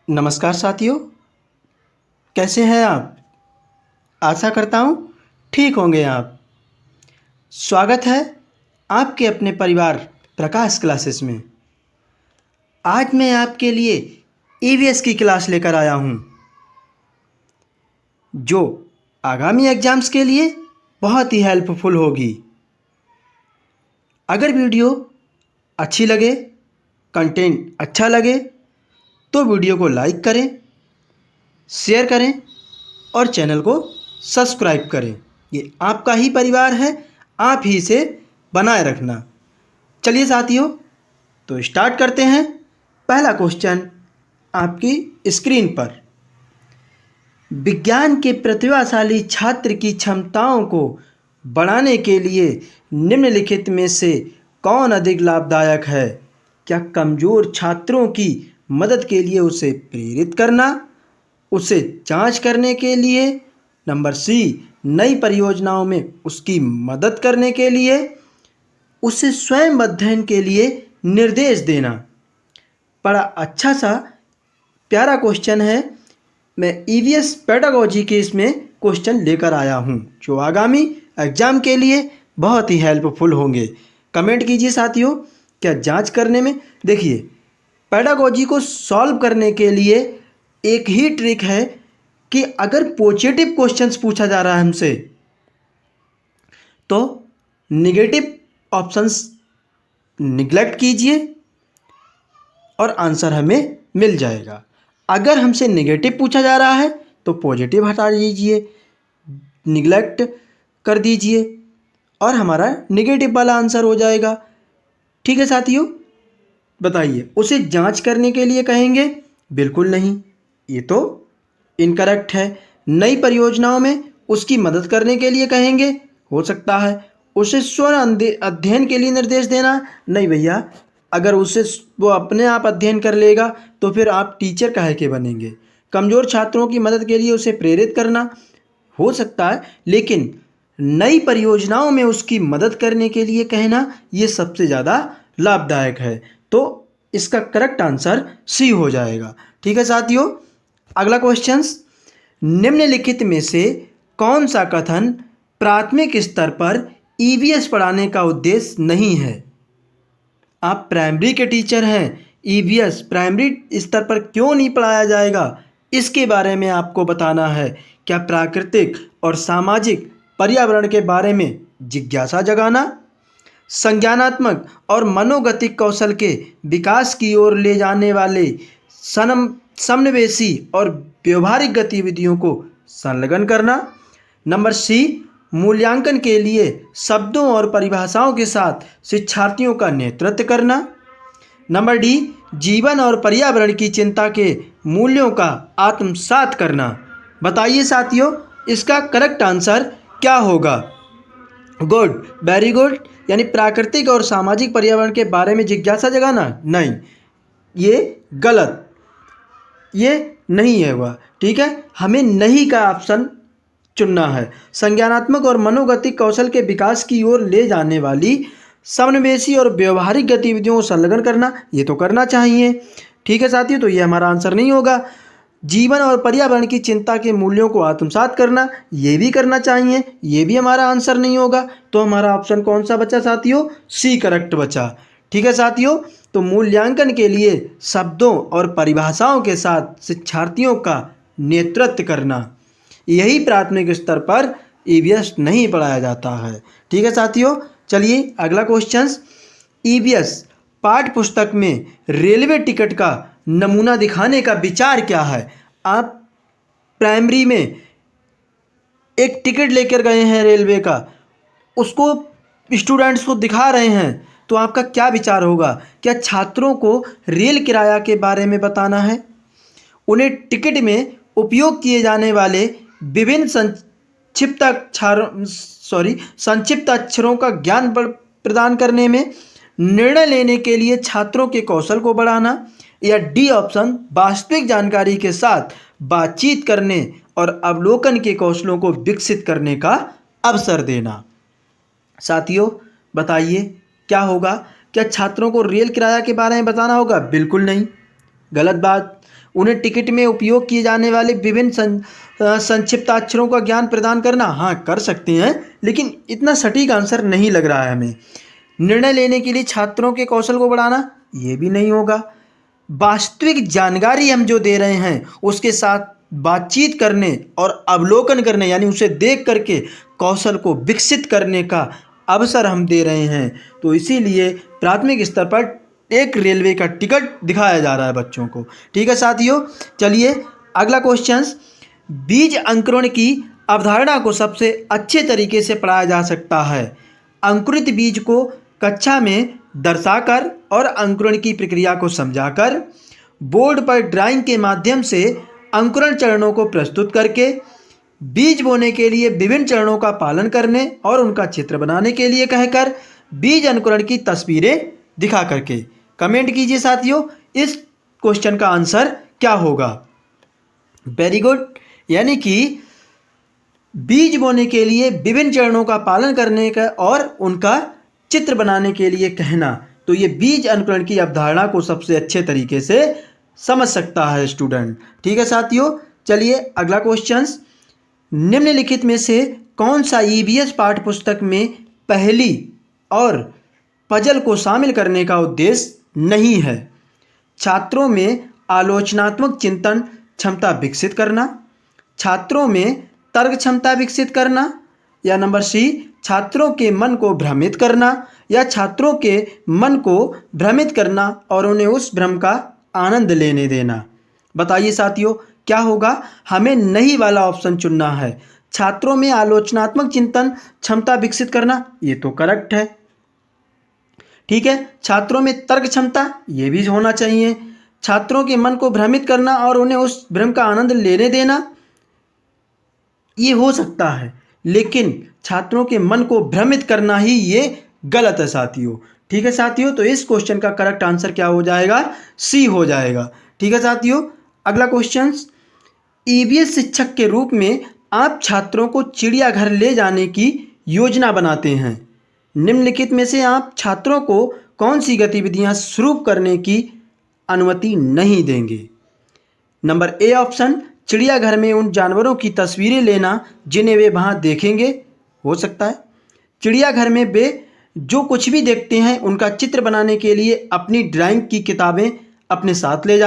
नमस्कार साथियों, कैसे हैं आप? आशा करता हूँ ठीक होंगे आप। स्वागत है आपके अपने परिवार प्रकाश क्लासेस में। आज मैं आपके लिए ईवीएस की क्लास लेकर आया हूँ, जो आगामी एग्ज़ाम्स के लिए बहुत ही हेल्पफुल होगी। अगर वीडियो अच्छी लगे, कंटेंट अच्छा लगे, तो वीडियो को लाइक करें, शेयर करें और चैनल को सब्सक्राइब करें। ये आपका ही परिवार है, आप ही इसे बनाए रखना। चलिए साथियों, तो स्टार्ट करते हैं। पहला क्वेश्चन आपकी स्क्रीन पर। विज्ञान के प्रतिभाशाली छात्र की क्षमताओं को बढ़ाने के लिए निम्नलिखित में से कौन अधिक लाभदायक है? क्या कमज़ोर छात्रों की मदद के लिए उसे प्रेरित करना, उसे जांच करने के लिए, नंबर सी नई परियोजनाओं में उसकी मदद करने के लिए, उसे स्वयं अध्ययन के लिए निर्देश देना। बड़ा अच्छा सा प्यारा क्वेश्चन है। मैं ईवीएस पेडागोजी के इसमें क्वेश्चन लेकर आया हूँ, जो आगामी एग्जाम के लिए बहुत ही हेल्पफुल होंगे। कमेंट कीजिए साथियों, क्या जांच करने में देखिए, पेडागोजी को सॉल्व करने के लिए एक ही ट्रिक है कि अगर पॉजिटिव क्वेश्चंस पूछा जा रहा है हमसे, तो निगेटिव ऑप्शंस निगलेक्ट कीजिए और आंसर हमें मिल जाएगा। अगर हमसे नेगेटिव पूछा जा रहा है तो पॉजिटिव हटा दीजिए, निगलेक्ट कर दीजिए और हमारा नेगेटिव वाला आंसर हो जाएगा। ठीक है साथियों, बताइए, उसे जांच करने के लिए कहेंगे? बिल्कुल नहीं, ये तो इनकरेक्ट है। नई परियोजनाओं में उसकी मदद करने के लिए कहेंगे? हो सकता है। उसे स्वयं अध्ययन के लिए निर्देश देना? नहीं भैया, अगर उसे वो अपने आप अध्ययन कर लेगा तो फिर आप टीचर काहे के बनेंगे। कमज़ोर छात्रों की मदद के लिए उसे प्रेरित करना? हो सकता है, लेकिन नई परियोजनाओं में उसकी मदद करने के लिए कहना, ये सबसे ज़्यादा लाभदायक है। तो इसका करेक्ट आंसर सी हो जाएगा। ठीक है साथियों, अगला क्वेश्चन, निम्नलिखित में से कौन सा कथन प्राथमिक स्तर पर ईवीएस पढ़ाने का उद्देश्य नहीं है? आप प्राइमरी के टीचर हैं, ईवीएस प्राइमरी स्तर पर क्यों नहीं पढ़ाया जाएगा, इसके बारे में आपको बताना है। क्या प्राकृतिक और सामाजिक पर्यावरण के बारे में जिज्ञासा जगाना, संज्ञानात्मक और मनोगतिक कौशल के विकास की ओर ले जाने वाले समन्वयी और व्यवहारिक गतिविधियों को संलग्न करना, नंबर सी मूल्यांकन के लिए शब्दों और परिभाषाओं के साथ शिक्षार्थियों का नेतृत्व करना, नंबर डी जीवन और पर्यावरण की चिंता के मूल्यों का आत्मसात करना। बताइए साथियों, इसका करेक्ट आंसर क्या होगा? Good, very good. यानी प्राकृतिक और सामाजिक पर्यावरण के बारे में जिज्ञासा जगाना? नहीं, ये गलत, ये नहीं है वह। ठीक है, हमें नहीं का ऑप्शन चुनना है। संज्ञानात्मक और मनोगतिक कौशल के विकास की ओर ले जाने वाली समन्वयी और व्यवहारिक गतिविधियों को संलग्न करना, ये तो करना चाहिए। ठीक है साथियों, तो ये हमारा आंसर नहीं होगा। जीवन और पर्यावरण की चिंता के मूल्यों को आत्मसात करना, ये भी करना चाहिए, ये भी हमारा आंसर नहीं होगा। तो हमारा ऑप्शन कौन सा बचा साथियों? सी करेक्ट बचा। ठीक है साथियों, तो मूल्यांकन के लिए शब्दों और परिभाषाओं के साथ शिक्षार्थियों का नेतृत्व करना, यही प्राथमिक स्तर पर ईवीएस नहीं पढ़ाया जाता है। ठीक है साथियों, चलिए अगला क्वेश्चन, ईवीएस पाठ्य पुस्तक में रेलवे टिकट का नमूना दिखाने का विचार क्या है? आप प्राइमरी में एक टिकट लेकर गए हैं रेलवे का, उसको स्टूडेंट्स को दिखा रहे हैं, तो आपका क्या विचार होगा? क्या छात्रों को रेल किराया के बारे में बताना है, उन्हें टिकट में उपयोग किए जाने वाले विभिन्न संक्षिप्त अक्षरों का ज्ञान प्रदान करने में, निर्णय लेने के लिए छात्रों के कौशल को बढ़ाना, या डी ऑप्शन वास्तविक जानकारी के साथ बातचीत करने और अवलोकन के कौशलों को विकसित करने का अवसर देना? साथियों बताइए क्या होगा? क्या छात्रों को रेल किराया के बारे में बताना होगा? बिल्कुल नहीं। गलत बात। उन्हें टिकट में उपयोग किए जाने वाले विभिन्न संक्षिप्ताक्षरों का ज्ञान प्रदान करना, हाँ कर सकते हैं, लेकिन इतना सटीक आंसर नहीं लग रहा है हमें। निर्णय लेने के लिए छात्रों के कौशल को बढ़ाना, ये भी नहीं होगा। वास्तविक जानकारी हम जो दे रहे हैं उसके साथ बातचीत करने और अवलोकन करने, यानी उसे देख करके कौशल को विकसित करने का अवसर हम दे रहे हैं। तो इसीलिए प्राथमिक स्तर पर एक रेलवे का टिकट दिखाया जा रहा है बच्चों को। ठीक है साथियों, चलिए अगला क्वेश्चन। बीज अंकुरण की अवधारणा को सबसे अच्छे तरीके से पढ़ाया जा सकता है। अंकुरित बीज को कक्षा में दर्शाकर और अंकुरण की प्रक्रिया को समझाकर, बोर्ड पर ड्राइंग के माध्यम से अंकुरण चरणों को प्रस्तुत करके, बीज बोने के लिए विभिन्न चरणों का पालन करने और उनका चित्र बनाने के लिए कहकर, बीज अंकुरण की तस्वीरें दिखा करके। कमेंट कीजिए साथियों, इस क्वेश्चन का आंसर क्या होगा। वेरी गुड, यानी कि बीज बोने के लिए विभिन्न चरणों का पालन करने का और उनका चित्र बनाने के लिए कहना, तो ये बीज अंकुरण की अवधारणा को सबसे अच्छे तरीके से समझ सकता है स्टूडेंट। ठीक है साथियों, चलिए अगला क्वेश्चन। निम्नलिखित में से कौन सा ईवीएस पाठ्य पुस्तक में पहेली और पजल को शामिल करने का उद्देश्य नहीं है। छात्रों में आलोचनात्मक चिंतन क्षमता विकसित करना, छात्रों में तर्क क्षमता विकसित करना, या नंबर सी छात्रों के मन को भ्रमित करना, या छात्रों के मन को भ्रमित करना और उन्हें उस भ्रम का आनंद लेने देना। बताइए साथियों क्या होगा। हमें नहीं वाला ऑप्शन चुनना है। छात्रों में आलोचनात्मक चिंतन क्षमता विकसित करना, ये तो करेक्ट है। ठीक है, छात्रों में तर्क क्षमता, ये भी होना चाहिए। छात्रों के मन को भ्रमित करना और उन्हें उस भ्रम का आनंद लेने देना, ये हो सकता है, लेकिन छात्रों के मन को भ्रमित करना ही ये गलत है साथियों। ठीक है साथियों, तो इस क्वेश्चन का करेक्ट आंसर क्या हो जाएगा, सी हो जाएगा। ठीक है साथियों, अगला क्वेश्चन। ईवीएस शिक्षक के रूप में आप छात्रों को चिड़ियाघर ले जाने की योजना बनाते हैं। निम्नलिखित में से आप छात्रों को कौन सी गतिविधियां शुरू करने की अनुमति नहीं देंगे। नंबर ए ऑप्शन, चिड़ियाघर में उन जानवरों की तस्वीरें लेना जिन्हें वे वहां देखेंगे, हो सकता है। चिड़ियाघर में वे जो कुछ भी देखते हैं उनका चित्र बनाने के लिए अपनी ड्राइंग की किताबें अपने साथ ले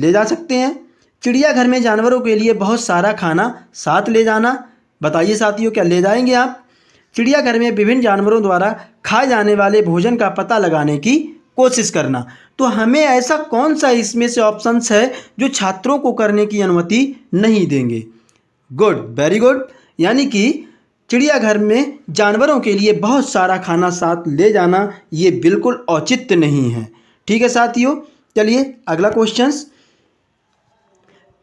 जा सकते हैं। चिड़ियाघर में जानवरों के लिए बहुत सारा खाना साथ ले जाना। बताइए साथियों क्या ले जाएंगे आप। चिड़ियाघर में विभिन्न जानवरों द्वारा खाए जाने वाले भोजन का पता लगाने की कोशिश करना। तो हमें ऐसा कौन सा इसमें से ऑप्शंस है जो छात्रों को करने की अनुमति नहीं देंगे। गुड, वेरी गुड, यानी कि चिड़ियाघर में जानवरों के लिए बहुत सारा खाना साथ ले जाना ये बिल्कुल औचित्य नहीं है। ठीक है साथियों, चलिए अगला क्वेश्चन।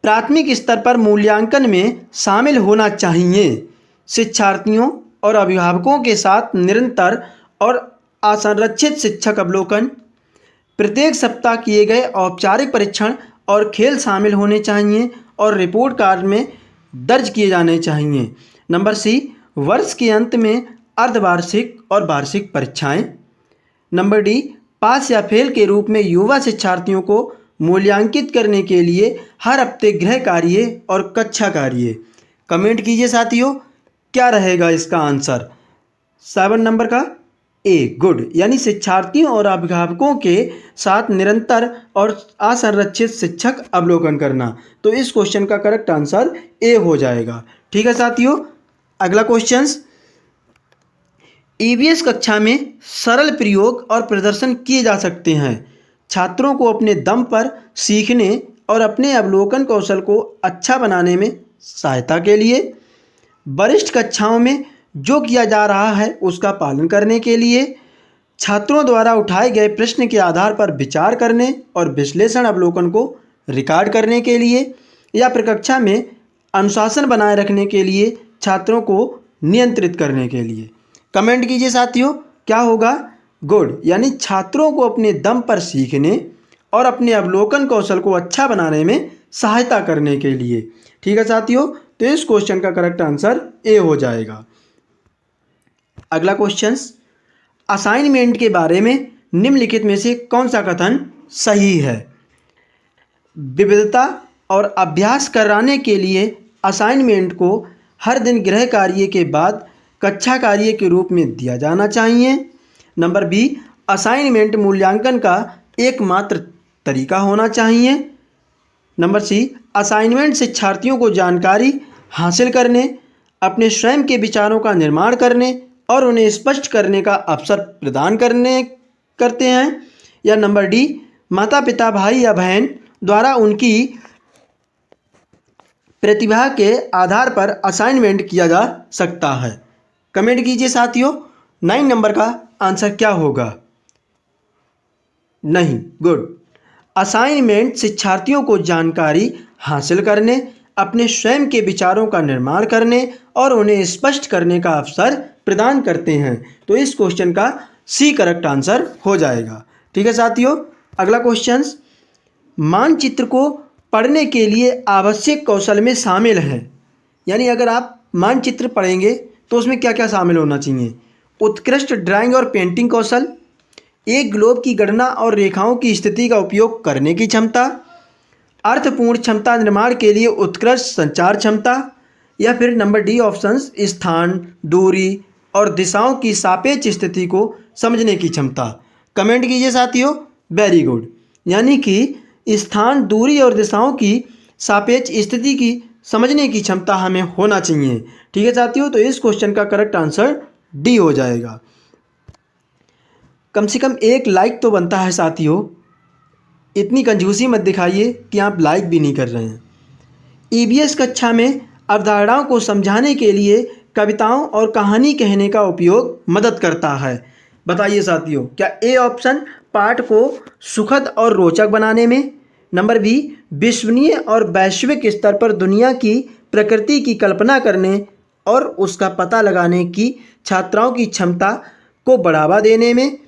प्राथमिक स्तर पर मूल्यांकन में शामिल होना चाहिए। शिक्षार्थियों और अभिभावकों के साथ निरंतर और असंरक्षित शिक्षक अवलोकन, प्रत्येक सप्ताह किए गए औपचारिक परीक्षण और खेल शामिल होने चाहिए और रिपोर्ट कार्ड में दर्ज किए जाने चाहिए। नंबर सी वर्ष के अंत में अर्धवार्षिक और वार्षिक परीक्षाएं। नंबर डी पास या फेल के रूप में युवा शिक्षार्थियों को मूल्यांकित करने के लिए हर हफ्ते गृह कार्य और कक्षा कार्य। कमेंट कीजिए साथियों क्या रहेगा इसका आंसर। 7 नंबर का ए, गुड, यानी शिक्षार्थियों और अभिभावकों के साथ निरंतर और असंरक्षित शिक्षक अवलोकन करना। तो इस क्वेश्चन का करेक्ट आंसर ए हो जाएगा। ठीक है साथियों, अगला क्वेश्चन। ईवीएस कक्षा में सरल प्रयोग और प्रदर्शन किए जा सकते हैं। छात्रों को अपने दम पर सीखने और अपने अवलोकन कौशल को अच्छा बनाने में सहायता के लिए, वरिष्ठ कक्षाओं में जो किया जा रहा है उसका पालन करने के लिए, छात्रों द्वारा उठाए गए प्रश्न के आधार पर विचार करने और विश्लेषण अवलोकन को रिकॉर्ड करने के लिए, या प्रकक्षा में अनुशासन बनाए रखने के लिए, छात्रों को नियंत्रित करने के लिए। कमेंट कीजिए साथियों क्या होगा। गुड, यानी छात्रों को अपने दम पर सीखने और अपने अवलोकन कौशल को अच्छा बनाने में सहायता करने के लिए। ठीक है साथियों, तो इस क्वेश्चन का करेक्ट आंसर ए हो जाएगा। अगला क्वेश्चन। असाइनमेंट के बारे में निम्नलिखित में से कौन सा कथन सही है। विविधता और अभ्यास कराने के लिए असाइनमेंट को हर दिन गृह कार्य के बाद कक्षा कार्य के रूप में दिया जाना चाहिए। नंबर बी, असाइनमेंट मूल्यांकन का एकमात्र तरीका होना चाहिए। नंबर सी, असाइनमेंट शिक्षार्थियों को जानकारी हासिल करने, अपने स्वयं के विचारों का निर्माण करने और उन्हें स्पष्ट करने का अवसर प्रदान करते हैं। या नंबर डी, माता पिता, भाई या बहन द्वारा उनकी प्रतिभा के आधार पर असाइनमेंट किया जा सकता है। कमेंट कीजिए साथियों, 9 नंबर का आंसर क्या होगा? नहीं, गुड। असाइनमेंट शिक्षार्थियों को जानकारी हासिल करने, अपने स्वयं के विचारों का निर्माण करने और उन्हें स्पष्ट करने का अवसर प्रदान करते हैं। तो इस क्वेश्चन का सी करेक्ट आंसर हो जाएगा। ठीक है साथियों, अगला क्वेश्चन, मानचित्र को पढ़ने के लिए आवश्यक कौशल में शामिल है। यानी अगर आप मानचित्र पढ़ेंगे तो उसमें क्या क्या शामिल होना चाहिए? उत्कृष्ट ड्राइंग और पेंटिंग कौशल, एक ग्लोब की गणना और रेखाओं की स्थिति का उपयोग करने की क्षमता, अर्थपूर्ण क्षमता निर्माण के लिए उत्कृष्ट संचार क्षमता, या फिर नंबर डी ऑप्शंस, स्थान, दूरी और दिशाओं की सापेक्ष स्थिति को समझने की क्षमता। कमेंट कीजिए साथियों, वेरी गुड। यानी कि स्थान, दूरी और दिशाओं की सापेक्ष स्थिति की समझने की क्षमता हमें होना चाहिए। ठीक है साथियों, तो इस क्वेश्चन का करेक्ट आंसर डी हो जाएगा। कम से कम एक लाइक तो बनता है साथियों, इतनी कंजूसी मत दिखाइए कि आप लाइक भी नहीं कर रहे हैं। ईवीएस कक्षा में अवधारणाओं को समझाने के लिए कविताओं और कहानी कहने का उपयोग मदद करता है। बताइए साथियों, क्या ए ऑप्शन पाठ को सुखद और रोचक बनाने में, नंबर बी विश्वसनीय और वैश्विक स्तर पर दुनिया की प्रकृति की कल्पना करने और उसका पता लगाने की छात्राओं की क्षमता को बढ़ावा देने में,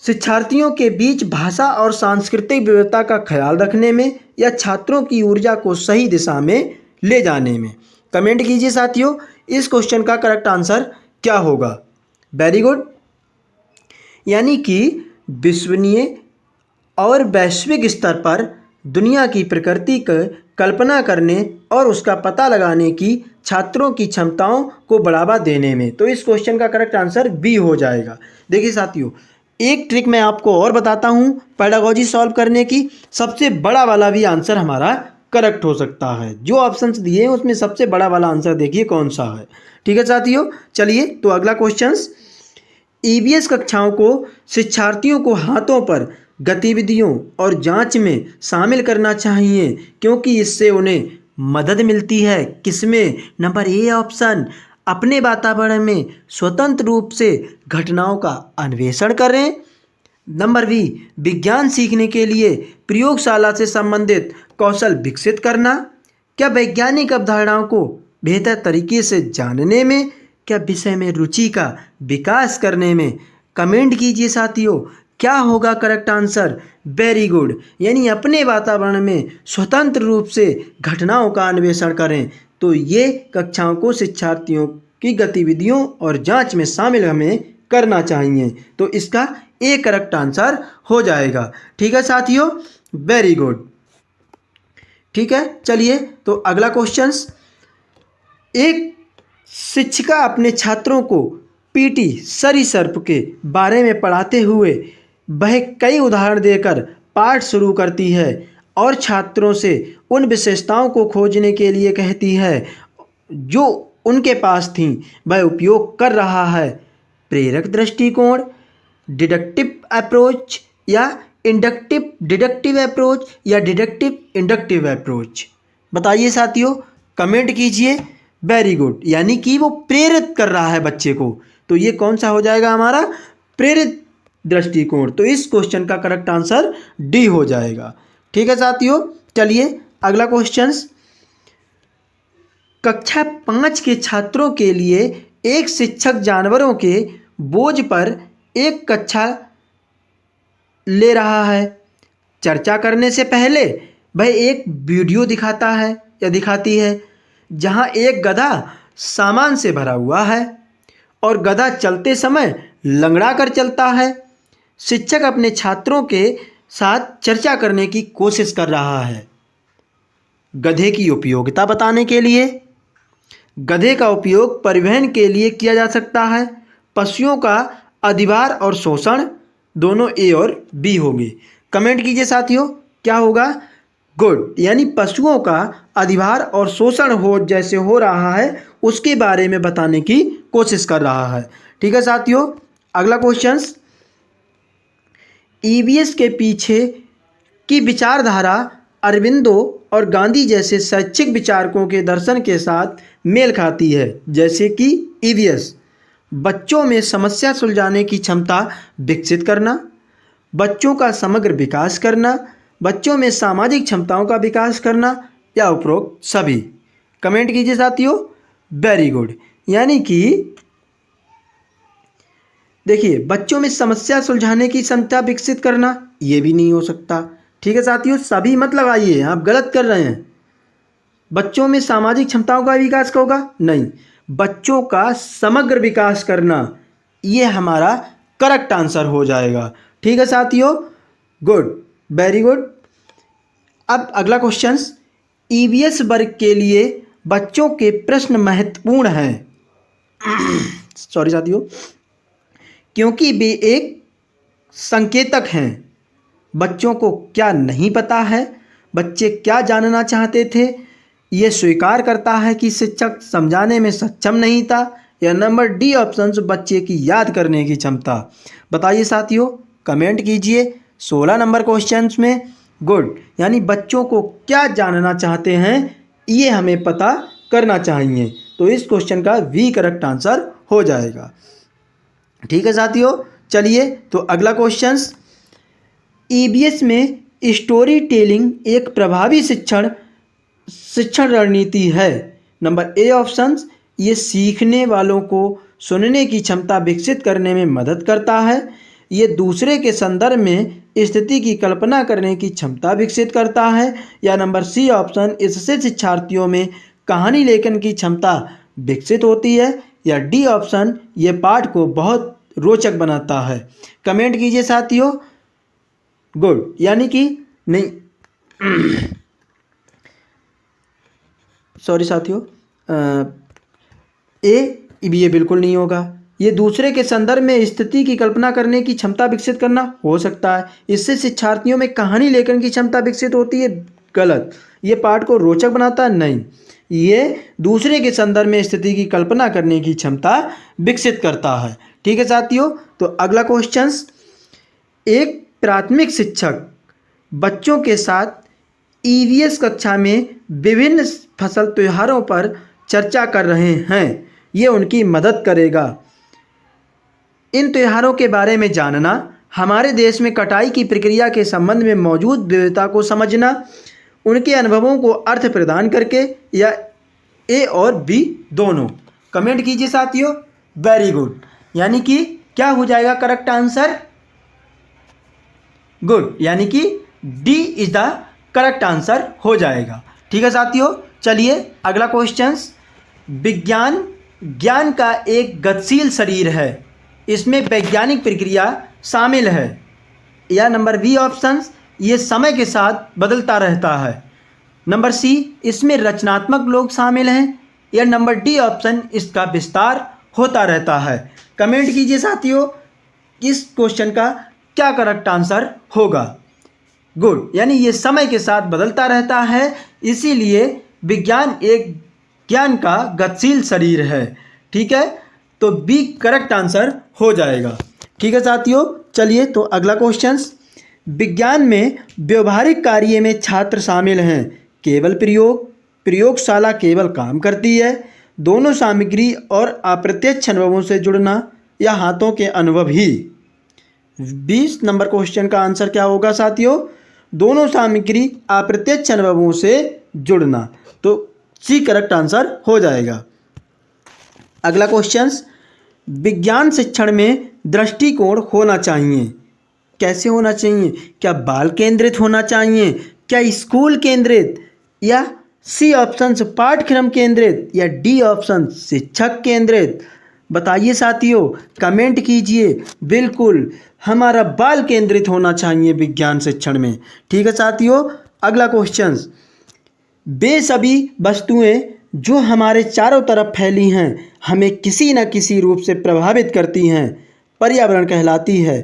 शिक्षार्थियों के बीच भाषा और सांस्कृतिक विविधता का ख्याल रखने में, या छात्रों की ऊर्जा को सही दिशा में ले जाने में। कमेंट कीजिए साथियों, इस क्वेश्चन का करेक्ट आंसर क्या होगा? Very good. यानी कि विश्वसनीय और वैश्विक स्तर पर दुनिया की प्रकृति की कल्पना करने और उसका पता लगाने की छात्रों की क्षमताओं को बढ़ावा देने में। तो इस क्वेश्चन का करेक्ट आंसर बी हो जाएगा। देखिए साथियों, एक ट्रिक मैं आपको और बताता हूँ पेडागोजी सॉल्व करने की। सबसे बड़ा वाला भी आंसर हमारा करेक्ट हो सकता है। जो ऑप्शंस दिए हैं उसमें सबसे बड़ा वाला आंसर देखिए कौन सा है। ठीक है साथियों, चलिए तो अगला क्वेश्चन, ईवीएस कक्षाओं को शिक्षार्थियों को हाथों पर गतिविधियों और जांच में शामिल करना चाहिए क्योंकि इससे उन्हें मदद मिलती है। किसमें? नंबर ए ऑप्शन, अपने वातावरण में स्वतंत्र रूप से घटनाओं का अन्वेषण करें। नंबर बी, विज्ञान सीखने के लिए प्रयोगशाला से संबंधित कौशल विकसित करना। क्या वैज्ञानिक अवधारणाओं को बेहतर तरीके से जानने में, क्या विषय में रुचि का विकास करने में? कमेंट कीजिए साथियों, क्या होगा करेक्ट आंसर? Very good. यानी अपने वातावरण में स्वतंत्र रूप से घटनाओं का अन्वेषण करें। तो ये कक्षाओं को शिक्षार्थियों की गतिविधियों और जांच में शामिल हमें करना चाहिए। तो इसका ए करेक्ट आंसर हो जाएगा। ठीक है साथियों, वेरी गुड। ठीक है, चलिए तो अगला क्वेश्चन, एक शिक्षिका अपने छात्रों को पीटी सरीसृप के बारे में पढ़ाते हुए वह कई उदाहरण देकर पाठ शुरू करती है और छात्रों से उन विशेषताओं को खोजने के लिए कहती है जो उनके पास थीं। वह उपयोग कर रहा है प्रेरक दृष्टिकोण, डिडक्टिव अप्रोच या इंडक्टिव डिडक्टिव अप्रोच या डिडक्टिव इंडक्टिव अप्रोच। बताइए साथियों, कमेंट कीजिए। Very good. यानी कि वो प्रेरित कर रहा है बच्चे को। तो ये कौन सा हो जाएगा हमारा? प्रेरित दृष्टिकोण। तो इस क्वेश्चन का करेक्ट आंसर डी हो जाएगा। ठीक है साथियों, चलिए अगला क्वेश्चन, कक्षा 5 के छात्रों के लिए एक शिक्षक जानवरों के बोझ पर एक कक्षा ले रहा है। चर्चा करने से पहले वह एक वीडियो दिखाता है या दिखाती है जहां एक गधा सामान से भरा हुआ है और गधा चलते समय लंगड़ा कर चलता है। शिक्षक अपने छात्रों के साथ चर्चा करने की कोशिश कर रहा है। गधे की उपयोगिता बताने के लिए। गधे का उपयोग परिवहन के लिए किया जा सकता है। पशुओं का अधिभार और शोषण, दोनों ए और बी होंगे। कमेंट कीजिए साथियों, क्या होगा? गुड, यानी पशुओं का अधिभार और शोषण जैसे हो रहा है उसके बारे में बताने की कोशिश कर रहा है। ठीक है साथियों, अगला क्वेश्चन, ईवीएस के पीछे की विचारधारा अरविंदो और गांधी जैसे शैक्षिक विचारकों के दर्शन के साथ मेल खाती है। जैसे कि ईवीएस बच्चों में समस्या सुलझाने की क्षमता विकसित करना, बच्चों का समग्र विकास करना, बच्चों में सामाजिक क्षमताओं का विकास करना, या उपरोक्त सभी। कमेंट कीजिए साथियों। वेरी गुड, यानी कि देखिए, बच्चों में समस्या सुलझाने की क्षमता विकसित करना, ये भी नहीं हो सकता। ठीक है साथियों, सभी मत लगाइए, आप गलत कर रहे हैं। बच्चों में सामाजिक क्षमताओं का विकास होगा, नहीं, बच्चों का समग्र विकास करना, ये हमारा करेक्ट आंसर हो जाएगा। ठीक है साथियों, गुड, वेरी गुड। अब अगला क्वेश्चन, ईवीएस वर्ग के लिए बच्चों के प्रश्न महत्वपूर्ण हैं सॉरी साथियों, क्योंकि वे एक संकेतक हैं। बच्चों को क्या नहीं पता है, बच्चे क्या जानना चाहते थे, ये स्वीकार करता है कि शिक्षक समझाने में सक्षम नहीं था, या नंबर डी ऑप्शन बच्चे की याद करने की क्षमता। बताइए साथियों, कमेंट कीजिए 16 नंबर क्वेश्चन में। गुड, यानी बच्चों को क्या जानना चाहते हैं ये हमें पता करना चाहिए, तो इस क्वेश्चन का वी करेक्ट आंसर हो जाएगा। ठीक है साथियों, चलिए तो अगला क्वेश्चन, ईवीएस में स्टोरी टेलिंग एक प्रभावी शिक्षण रणनीति है। नंबर ए ऑप्शन, ये सीखने वालों को सुनने की क्षमता विकसित करने में मदद करता है। ये दूसरे के संदर्भ में स्थिति की कल्पना करने की क्षमता विकसित करता है। या नंबर सी ऑप्शन, इससे शिक्षार्थियों में कहानी लेखन की क्षमता विकसित होती है। या डी ऑप्शन, ये पाठ को बहुत रोचक बनाता है। कमेंट कीजिए साथियों। गुड, यानी कि नहीं सॉरी साथियों, ये बिल्कुल नहीं होगा। ये दूसरे के संदर्भ में स्थिति की कल्पना करने की क्षमता विकसित करना हो सकता है। इससे शिक्षार्थियों में कहानी लेखन की क्षमता विकसित होती है, गलत। ये पाठ को रोचक बनाता है, नहीं, ये दूसरे के संदर्भ में स्थिति की कल्पना करने की क्षमता विकसित करता है। ठीक है साथियों, तो अगला क्वेश्चन, एक प्राथमिक शिक्षक बच्चों के साथ ईवीएस कक्षा में विभिन्न फसल त्योहारों पर चर्चा कर रहे हैं, ये उनकी मदद करेगा। इन त्योहारों के बारे में जानना, हमारे देश में कटाई की प्रक्रिया के संबंध में मौजूद विविधता को समझना, उनके अनुभवों को अर्थ प्रदान करके, या ए और बी दोनों। कमेंट कीजिए साथियों। वेरी गुड, यानी कि क्या हो जाएगा करेक्ट आंसर? गुड, यानी कि D is the correct answer हो जाएगा। ठीक है साथियों, चलिए अगला क्वेश्चन, विज्ञान ज्ञान का एक गतिशील शरीर है, इसमें वैज्ञानिक प्रक्रिया शामिल है। या नंबर बी ऑप्शन, ये समय के साथ बदलता रहता है। नंबर सी, इसमें रचनात्मक लोग शामिल हैं। या नंबर डी ऑप्शन, इसका विस्तार होता रहता है। कमेंट कीजिए साथियों, इस क्वेश्चन का क्या करेक्ट आंसर होगा? गुड, यानी ये समय के साथ बदलता रहता है, इसीलिए विज्ञान एक ज्ञान का गतिशील शरीर है। ठीक है, तो बी करेक्ट आंसर हो जाएगा। ठीक है साथियों, चलिए तो अगला क्वेश्चन, विज्ञान में व्यवहारिक कार्य में छात्र शामिल हैं, केवल प्रयोगशाला केवल काम करती है, दोनों सामग्री और अप्रत्यक्ष अनुभवों से जुड़ना, या हाथों के अनुभव ही। 20 नंबर क्वेश्चन का आंसर क्या होगा साथियों? दोनों सामग्री अप्रत्यक्ष अनुभवों से जुड़ना, तो सी करेक्ट आंसर हो जाएगा। अगला क्वेश्चन, विज्ञान शिक्षण में दृष्टिकोण होना चाहिए, कैसे होना चाहिए? क्या बाल केंद्रित होना चाहिए, क्या स्कूल केंद्रित, या सी ऑप्शन पाठ्यक्रम केंद्रित, या डी ऑप्शन शिक्षक केंद्रित? बताइए साथियों, कमेंट कीजिए। बिल्कुल हमारा बाल केंद्रित होना चाहिए विज्ञान शिक्षण में। ठीक है साथियों, अगला क्वेश्चन, वे सभी वस्तुएं जो हमारे चारों तरफ फैली हैं हमें किसी न किसी रूप से प्रभावित करती हैं, पर्यावरण कहलाती है।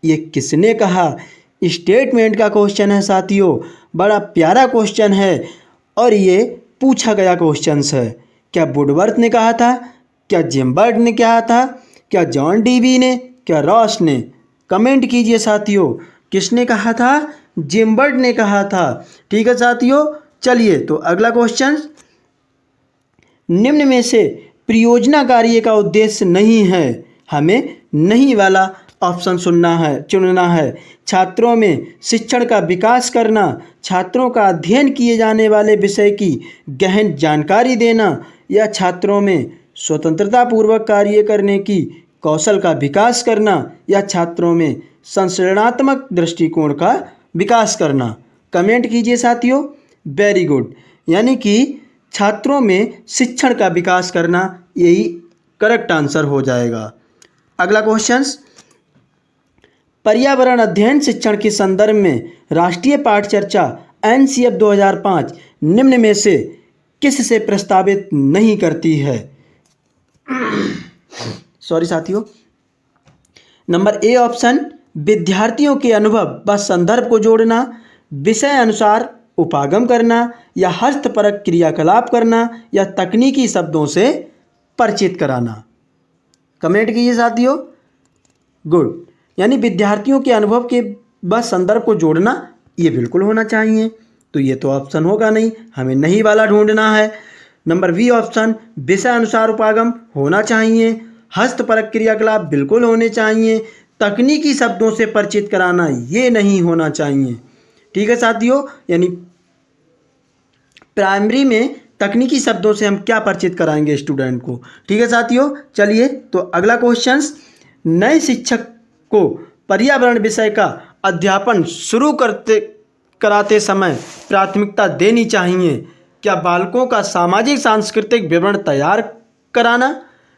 ये किसने कहा? स्टेटमेंट का क्वेश्चन है साथियों, बड़ा प्यारा क्वेश्चन है और ये पूछा गया क्वेश्चन है। क्या वुडवर्थ ने कहा था? क्या जिम्बर्ट ने कहा था? क्या जॉन डीवी ने? क्या रॉस ने? कमेंट कीजिए साथियों, किसने कहा था? जिम्बर्ट ने कहा था। ठीक है साथियों, चलिए तो अगला क्वेश्चन, निम्न में से परियोजना कार्य का उद्देश्य नहीं है, हमें नहीं वाला ऑप्शन चुनना है। छात्रों में शिक्षण का विकास करना, छात्रों का अध्ययन किए जाने वाले विषय की गहन जानकारी देना, या छात्रों में स्वतंत्रता पूर्वक कार्य करने की कौशल का विकास करना, या छात्रों में संश्लेषणात्मक दृष्टिकोण का विकास करना। कमेंट कीजिए साथियों। वेरी गुड, यानी कि छात्रों में शिक्षण का विकास करना, यही करेक्ट आंसर हो जाएगा। अगला क्वेश्चन, पर्यावरण अध्ययन शिक्षण के संदर्भ में राष्ट्रीय पाठ चर्चा NCF 2005 निम्न में से किस से प्रस्तावित नहीं करती है? सॉरी साथियों, नंबर ए ऑप्शन, विद्यार्थियों के अनुभव व संदर्भ को जोड़ना, विषय अनुसार उपागम करना, या हस्तपरक क्रियाकलाप करना, या तकनीकी शब्दों से परिचित कराना। कमेंट कीजिए साथियों। गुड, यानी विद्यार्थियों के अनुभव के व संदर्भ को जोड़ना, ये बिल्कुल होना चाहिए। तो ये तो ऑप्शन होगा नहीं, हमें नहीं वाला ढूंढना है। नंबर बी ऑप्शन, विषय अनुसार उपागम होना चाहिए, हस्तपरक क्रियाकलाप बिल्कुल होने चाहिए, तकनीकी शब्दों से परिचित कराना ये नहीं होना चाहिए। ठीक है साथियों, यानी प्राइमरी में तकनीकी शब्दों से हम क्या परिचित कराएंगे स्टूडेंट को। ठीक है साथियों, चलिए तो अगला क्वेश्चन, नए शिक्षक को पर्यावरण विषय का अध्यापन शुरू कराते समय प्राथमिकता देनी चाहिए। क्या बालकों का सामाजिक सांस्कृतिक विवरण तैयार कराना,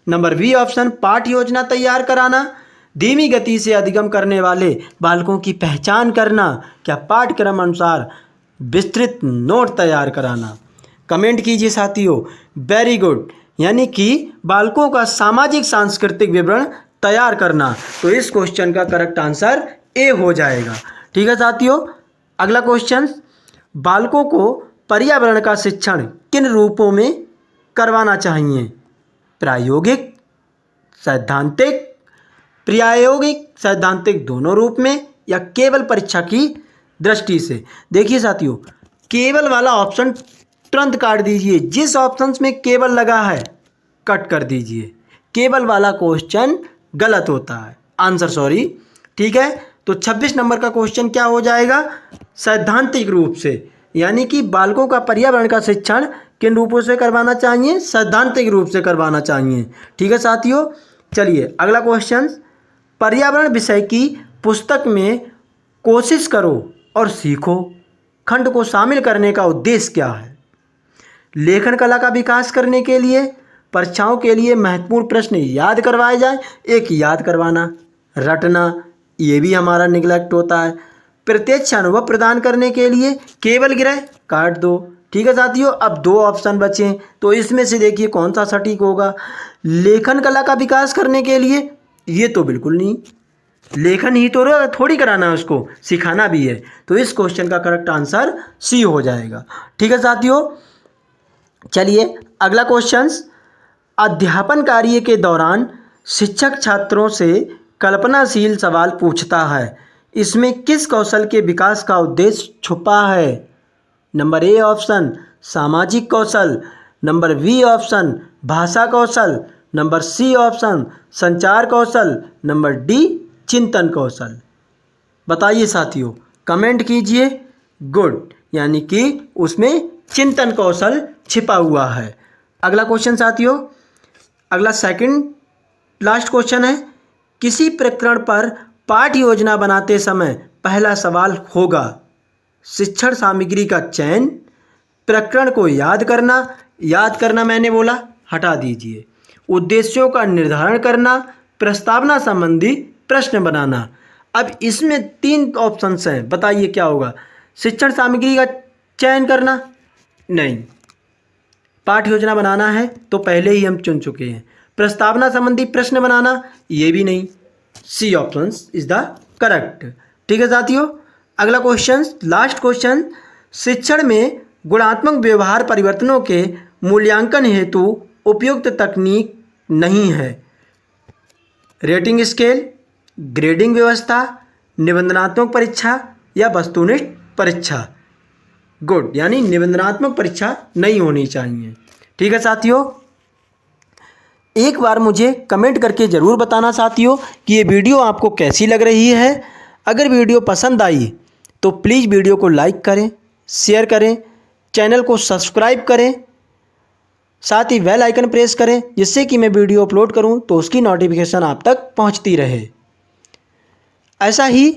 नंबर बी ऑप्शन, पाठ योजना तैयार कराना, धीमी गति से अधिगम करने वाले बालकों की पहचान करना, क्या पाठ्यक्रम अनुसार विस्तृत नोट तैयार कराना। कमेंट कीजिए साथियों। वेरी गुड, यानी कि बालकों का सामाजिक सांस्कृतिक विवरण तैयार करना। तो इस क्वेश्चन का करेक्ट आंसर ए हो जाएगा। ठीक है साथियों, अगला क्वेश्चन, बालकों को पर्यावरण का शिक्षण किन रूपों में करवाना चाहिए? प्रायोगिक, सैद्धांतिक दोनों रूप में, या केवल परीक्षा की दृष्टि से। देखिए साथियों, केवल वाला ऑप्शन तुरंत काट दीजिए, जिस ऑप्शन में केवल लगा है कट कर दीजिए। केवल वाला क्वेश्चन गलत होता है, आंसर सॉरी। ठीक है, तो 26 नंबर का क्वेश्चन क्या हो जाएगा? सैद्धांतिक रूप से, यानी कि बालकों का पर्यावरण का शिक्षण किन रूपों से करवाना चाहिए? सैद्धांतिक रूप से करवाना चाहिए। ठीक है साथियों, चलिए अगला क्वेश्चन, पर्यावरण विषय की पुस्तक में कोशिश करो और सीखो खंड को शामिल करने का उद्देश्य क्या है? लेखन कला का विकास करने के लिए, परीक्षाओं के लिए महत्वपूर्ण प्रश्न याद करवाए जाए, एक याद करवाना, रटना, ये भी हमारा निगलेक्ट होता है, प्रत्यक्ष अनुभव प्रदान करने के लिए, केवल ग्रह, काट दो। ठीक है साथियों, अब दो ऑप्शन बचे, तो इसमें से देखिए कौन सा सटीक होगा। लेखन कला का विकास करने के लिए, ये तो बिल्कुल नहीं, लेखन ही तो थोड़ी कराना है, उसको सिखाना भी है। तो इस क्वेश्चन का करेक्ट आंसर सी हो जाएगा। ठीक है साथियों, चलिए अगला क्वेश्चन, अध्यापन कार्य के दौरान शिक्षक छात्रों से कल्पनाशील सवाल पूछता है, इसमें किस कौशल के विकास का उद्देश्य छुपा है? नंबर ए ऑप्शन, सामाजिक कौशल, नंबर बी ऑप्शन, भाषा कौशल, नंबर सी ऑप्शन, संचार कौशल, नंबर डी, चिंतन कौशल। बताइए साथियों, कमेंट कीजिए। गुड, यानी कि उसमें चिंतन कौशल छिपा हुआ है। अगला क्वेश्चन साथियों, अगला सेकंड लास्ट क्वेश्चन है, किसी प्रकरण पर पाठ योजना बनाते समय पहला सवाल होगा शिक्षण सामग्री का चयन, प्रकरण को याद करना मैंने बोला हटा दीजिए, उद्देश्यों का निर्धारण करना, प्रस्तावना संबंधी प्रश्न बनाना। अब इसमें 3 ऑप्शंस हैं, बताइए क्या होगा। शिक्षण सामग्री का चयन करना, नहीं। पाठ योजना बनाना है तो पहले ही हम चुन चुके हैं। प्रस्तावना संबंधी प्रश्न बनाना, ये भी नहीं। C option is the correct. ठीक है साथियों, अगला क्वेश्चन, लास्ट क्वेश्चन। शिक्षण में गुणात्मक व्यवहार परिवर्तनों के मूल्यांकन हेतु उपयुक्त तकनीक नहीं है। रेटिंग स्केल, ग्रेडिंग व्यवस्था, निबंधनात्मक परीक्षा या वस्तुनिष्ठ परीक्षा। गुड, यानी निबंधनात्मक परीक्षा नहीं होनी चाहिए। ठीक है साथियों, एक बार मुझे कमेंट करके ज़रूर बताना साथियों कि ये वीडियो आपको कैसी लग रही है। अगर वीडियो पसंद आई तो प्लीज़ वीडियो को लाइक करें, शेयर करें, चैनल को सब्सक्राइब करें, साथ ही बेल आइकन प्रेस करें, जिससे कि मैं वीडियो अपलोड करूं तो उसकी नोटिफिकेशन आप तक पहुंचती रहे। ऐसा ही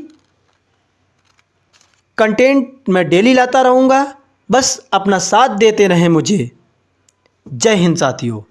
कंटेंट मैं डेली लाता रहूँगा, बस अपना साथ देते रहें मुझे। जय हिंद साथियों।